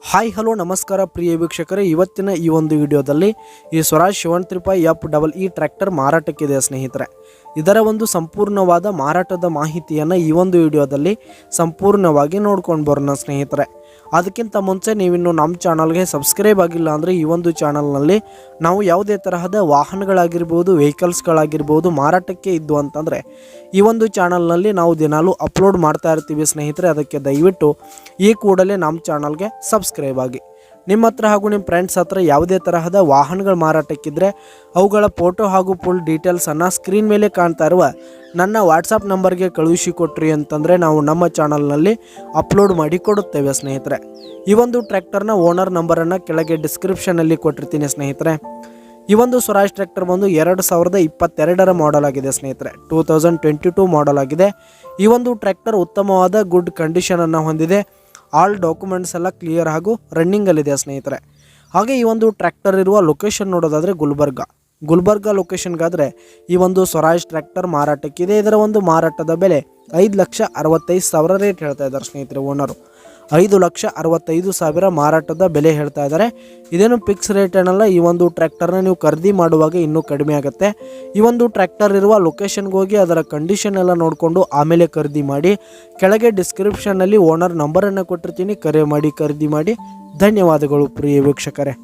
Hi hello ನಮಸ್ಕಾರ ಪ್ರಿಯ ವೀಕ್ಷಕರೇ, ಇವತ್ತಿನ ಈ ಒಂದು ವಿಡಿಯೋದಲ್ಲಿ ಈ ಸ್ವರಾಜ್ 735 FEE ಟ್ರ್ಯಾಕ್ಟರ್ ಮಾರಾಟಕ್ಕಿದೆ ಸ್ನೇಹಿತರೆ. ಇದರ ಒಂದು ಸಂಪೂರ್ಣವಾದ ಮಾರಾಟದ ಮಾಹಿತಿಯನ್ನು ಈ ಒಂದು ವಿಡಿಯೋದಲ್ಲಿ ಸಂಪೂರ್ಣವಾಗಿ ನೋಡ್ಕೊಂಡು ಬರೋಣ ಸ್ನೇಹಿತರೆ. ಅದಕ್ಕಿಂತ ಮುಂಚೆ ನೀವಿನ್ನು ನಮ್ಮ ಚಾನಲ್ಗೆ ಸಬ್ಸ್ಕ್ರೈಬ್ ಆಗಿಲ್ಲ ಅಂದರೆ ಈ ಒಂದು ಚಾನಲ್ನಲ್ಲಿ ನಾವು ಯಾವುದೇ ತರಹದ ವಾಹನಗಳಾಗಿರ್ಬೋದು, ವೆಹಿಕಲ್ಸ್ಗಳಾಗಿರ್ಬೋದು ಮಾರಾಟಕ್ಕೆ ಇದ್ದು ಅಂತಂದರೆ ಈ ಒಂದು ಚಾನಲ್ನಲ್ಲಿ ನಾವು ದಿನಾಲೂ ಅಪ್ಲೋಡ್ ಮಾಡ್ತಾ ಇರ್ತೀವಿ ಸ್ನೇಹಿತರೆ. ಅದಕ್ಕೆ ದಯವಿಟ್ಟು ಈ ಕೂಡಲೇ ನಮ್ಮ ಚಾನಲ್ಗೆ ಸಬ್ಸ್ಕ್ರೈಬ್ ಆಗಿ. ನಿಮ್ಮ ಹತ್ರ ಹಾಗೂ ನಿಮ್ಮ ಫ್ರೆಂಡ್ಸ್ ಹತ್ರ ಯಾವುದೇ ತರಹದ ವಾಹನಗಳು ಮಾರಾಟಕ್ಕಿದ್ರೆ ಅವುಗಳ ಫೋಟೋ ಹಾಗೂ ಫುಲ್ ಡೀಟೇಲ್ಸನ್ನು ಸ್ಕ್ರೀನ್ ಮೇಲೆ ಕಾಣ್ತಾ ಇರುವ ನನ್ನ ವಾಟ್ಸಪ್ ನಂಬರ್ಗೆ ಕಳುಹಿಸಿ ಕೊಟ್ರಿ ಅಂತಂದರೆ ನಾವು ನಮ್ಮ ಚಾನಲ್ನಲ್ಲಿ ಅಪ್ಲೋಡ್ ಮಾಡಿ ಕೊಡುತ್ತೇವೆ ಸ್ನೇಹಿತರೆ. ಈ ಒಂದು ಟ್ರ್ಯಾಕ್ಟರ್ನ ಓನರ್ ನಂಬರನ್ನು ಕೆಳಗೆ ಡಿಸ್ಕ್ರಿಪ್ಷನಲ್ಲಿ ಕೊಟ್ಟಿರ್ತೀನಿ ಸ್ನೇಹಿತರೆ. ಈ ಒಂದು ಸ್ವರಾಜ್ ಟ್ರ್ಯಾಕ್ಟರ್ ಬಂದು 2022 ಮಾಡೆಲ್ ಆಗಿದೆ ಸ್ನೇಹಿತರೆ. 2022 ಮಾಡೆಲ್ ಆಗಿದೆ. ಈ ಒಂದು ಟ್ರ್ಯಾಕ್ಟರ್ ಉತ್ತಮವಾದ ಗುಡ್ ಕಂಡೀಷನನ್ನು ಹೊಂದಿದೆ. ಆಲ್ ಡಾಕ್ಯುಮೆಂಟ್ಸ್ ಎಲ್ಲ ಕ್ಲಿಯರ್ ಹಾಗೂ ರನ್ನಿಂಗಲ್ಲಿದೆ ಸ್ನೇಹಿತರೆ. ಹಾಗೆ ಈ ಒಂದು ಟ್ರ್ಯಾಕ್ಟರ್ ಇರುವ ಲೊಕೇಶನ್ ನೋಡೋದಾದರೆ ಗುಲ್ಬರ್ಗ ಲೊಕೇಶನ್ಗಾದರೆ ಈ ಒಂದು ಸ್ವರಾಜ್ ಟ್ರ್ಯಾಕ್ಟರ್ ಮಾರಾಟಕ್ಕಿದೆ. ಇದರ ಒಂದು ಮಾರಾಟದ ಬೆಲೆ 5,65,000 ರೇಟ್ ಹೇಳ್ತಾ ಇದ್ದಾರೆ ಸ್ನೇಹಿತರೆ. ಓನರು 5,65,000 ಮಾರಾಟದ ಬೆಲೆ ಹೇಳ್ತಾ ಇದ್ದಾರೆ. ಇದೇನು ಫಿಕ್ಸ್ ರೇಟ್ ಏನಲ್ಲ. ಈ ಒಂದು ಟ್ರ್ಯಾಕ್ಟರ್ನ ನೀವು ಖರೀದಿ ಮಾಡುವಾಗ ಇನ್ನೂ ಕಡಿಮೆ ಆಗುತ್ತೆ. ಈ ಒಂದು ಟ್ರ್ಯಾಕ್ಟರ್ ಇರುವ ಲೊಕೇಶನ್ಗೆ ಹೋಗಿ ಅದರ ಕಂಡೀಷನ್ ಎಲ್ಲ ನೋಡಿಕೊಂಡು ಆಮೇಲೆ ಖರೀದಿ ಮಾಡಿ. ಕೆಳಗೆ ಡಿಸ್ಕ್ರಿಪ್ಷನ್ನಲ್ಲಿ ಓನರ್ ನಂಬರನ್ನು ಕೊಟ್ಟಿರ್ತೀನಿ, ಕರೆ ಮಾಡಿ ಖರೀದಿ ಮಾಡಿ. ಧನ್ಯವಾದಗಳು ಪ್ರಿಯ ವೀಕ್ಷಕರೇ.